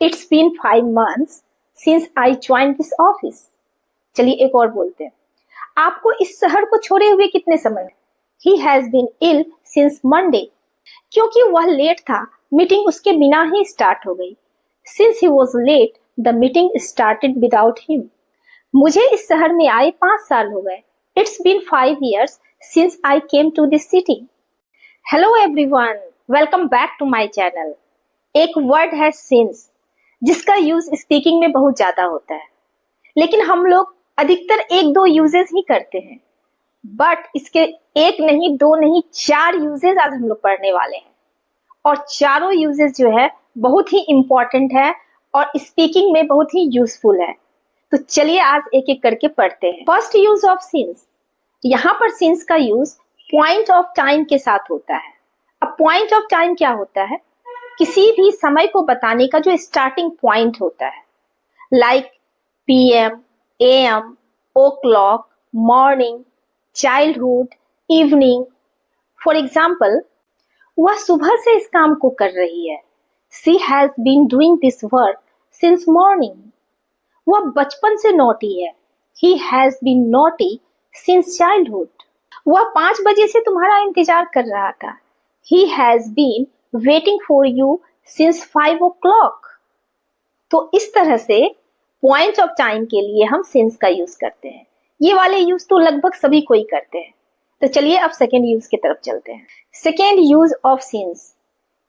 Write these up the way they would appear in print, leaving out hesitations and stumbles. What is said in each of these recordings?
It's been 5 months since I joined this office. चलिए एक और बोलते हैं। आपको इस शहर को छोड़े हुए कितने समय? He has been ill since Monday. क्योंकि वह लेट था, मीटिंग उसके बिना ही स्टार्ट हो गई। Since he was late, the meeting started without him. मुझे इस शहर में आए 5 साल हो गए। It's been 5 years since I came to this city. Hello everyone, welcome back to my channel. एक वर्ड है since, जिसका यूज स्पीकिंग में बहुत ज्यादा होता है, लेकिन हम लोग अधिकतर 1-2 यूजेस ही करते हैं। बट इसके 1 नहीं 2 नहीं 4 यूजेस आज हम लोग पढ़ने वाले हैं, और चारों यूजेस जो है बहुत ही इंपॉर्टेंट है और स्पीकिंग में बहुत ही यूजफुल है। तो चलिए आज एक एक करके पढ़ते हैं। First use of since. यहाँ पर सिंस का यूज पॉइंट ऑफ टाइम के साथ होता है। अब पॉइंट ऑफ टाइम क्या होता है? किसी भी समय को बताने का जो स्टार्टिंग पॉइंट होता है, like PM, AM, o'clock, morning, childhood, evening. For example, वह सुबह से इस काम को कर रही है। She has been doing this work since morning. वह बचपन से नोटी है। He has been naughty since childhood. वह 5 बजे से तुम्हारा इंतजार कर रहा था। He has been waiting for you since 5 o'clock. तो इस तरह से पॉइंट ऑफ टाइम के लिए हम since का यूज करते हैं। ये वाले यूज तो लगभग सभी कोई करते हैं। तो चलिए अब सेकेंड यूज की तरफ चलते हैं। सेकेंड यूज ऑफ since,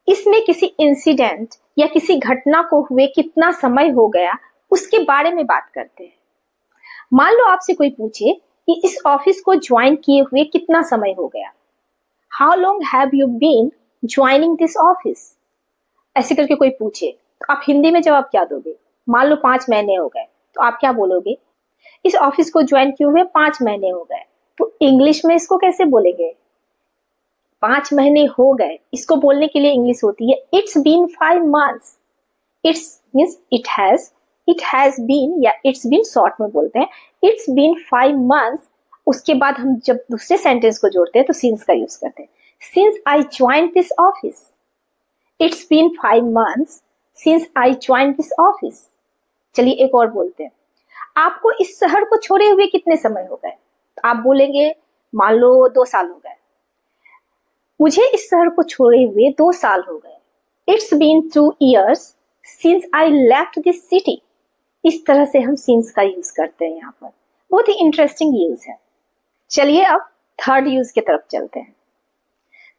इसमें किसी इंसिडेंट या किसी घटना को हुए कितना समय हो गया उसके बारे में बात करते हैं। मान लो आपसे कोई पूछे कि इस ऑफिस को ज्वाइन किए हुए कितना समय हो गया। How long have you been joining this office? ऐसे करके कोई पूछे तो आप हिंदी में जवाब क्या दोगे? मान लो 5 महीने हो गए, तो आप क्या बोलोगे? इस ऑफिस को ज्वाइन किए हुए 5 महीने हो गए। तो इंग्लिश में इसको कैसे बोलेंगे? 5 महीने हो गए, इसको बोलने के लिए इंग्लिश होती है it's been 5 months. It's means it has been, या इट्स बीन शॉर्ट में बोलते हैं। It's been 5 months। उसके बाद हम जब दूसरे सेंटेंस को जोड़ते हैं तो सिंस का यूज करते हैं। Since I join this office. It's been 5 months since I join this office. चलिए एक और बोलते हैं। आपको इस शहर को छोड़े हुए कितने समय हो गए? तो आप बोलेंगे मान लो 2 साल हो गए। मुझे इस शहर को छोड़े हुए 2 साल हो गए। It's been 2 years since I left this city. इस तरह से हम सिंस का यूज करते हैं। यहाँ पर बहुत ही इंटरेस्टिंग यूज है। चलिए अब थर्ड यूज की तरफ चलते हैं।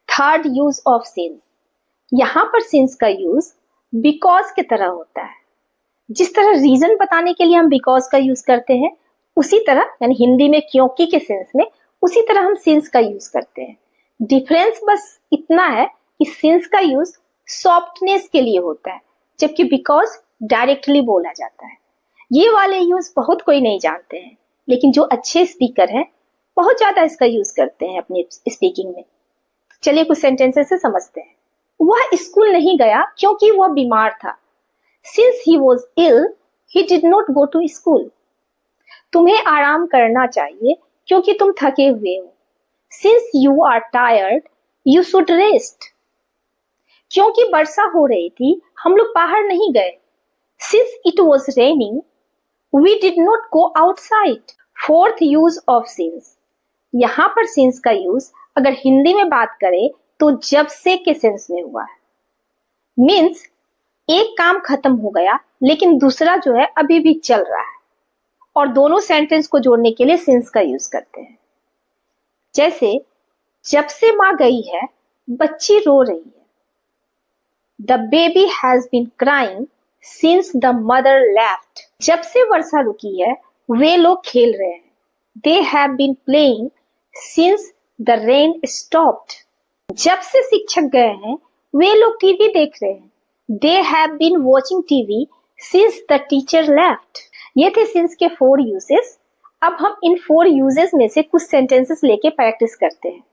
Third use of since. यहाँ पर सिंस का यूज बिकॉज की तरह होता है। जिस तरह रीजन बताने के लिए हम बिकॉज का यूज करते हैं, उसी तरह यानी हिंदी में क्योंकि के सेंस में, उसी तरह हम सिंस का यूज करते हैं। डिफरेंस बस इतना है कि सिंस का यूज सॉफ्टनेस के लिए होता है, जबकि बिकॉज डायरेक्टली बोला जाता है। ये वाले यूज बहुत कोई नहीं जानते हैं, लेकिन जो अच्छे स्पीकर हैं बहुत ज्यादा इसका यूज करते हैं अपनी स्पीकिंग में। चलिए कुछ सेंटेंसेस से समझते हैं। वह स्कूल नहीं गया क्योंकि वह बीमार था। Since he was ill, he did not go to school. तुम्हें आराम करना चाहिए क्योंकि तुम थके हुए हो। Since you are tired, you should rest. क्योंकि वर्षा हो रही थी, हम लोग बाहर नहीं गए। Since it was raining, we did not go outside. Fourth use of since. यहाँ पर since का यूज अगर हिंदी में बात करें तो जब से के सेंस में हुआ है। मीन्स एक काम खत्म हो गया लेकिन दूसरा जो है अभी भी चल रहा है, और दोनों सेंटेंस को जोड़ने के लिए सिंस का यूज करते हैं। जैसे जब से माँ गई है बच्ची रो रही है। The baby has been crying since the mother left. जब से वर्षा रुकी है वे लोग खेल रहे हैं। They have been playing since the rain stopped. जब से शिक्षक गए हैं वे लोग टीवी देख रहे हैं। They have been watching TV since the teacher left. ये थे since के 4 uses। अब हम इन 4 uses में से कुछ sentences लेके प्रैक्टिस करते हैं।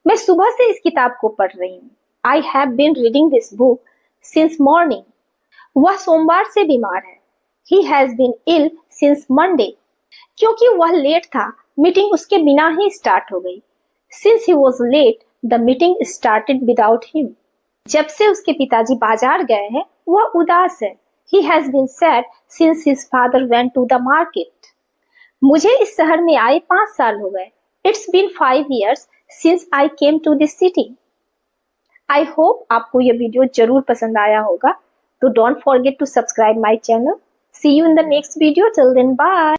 मैं सुबह से इस किताब को पढ़ रही हूँ। I have been reading this book since morning. वह सोमवार से बीमार है। He has been ill since Monday. क्योंकि वह लेट था, मीटिंग उसके बिना ही स्टार्ट हो गई। Since he was late, the meeting started without him. जब से उसके पिताजी बाजार गए हैं वह उदास है। He has been sad since his father went to the market. मुझे इस शहर में आए 5 साल हो गए. It's been 5 years since I came to this city. I hope आपको ये वीडियो जरूर पसंद आया होगा. तो don't forget to subscribe my channel. See you in the next video. Till then, bye.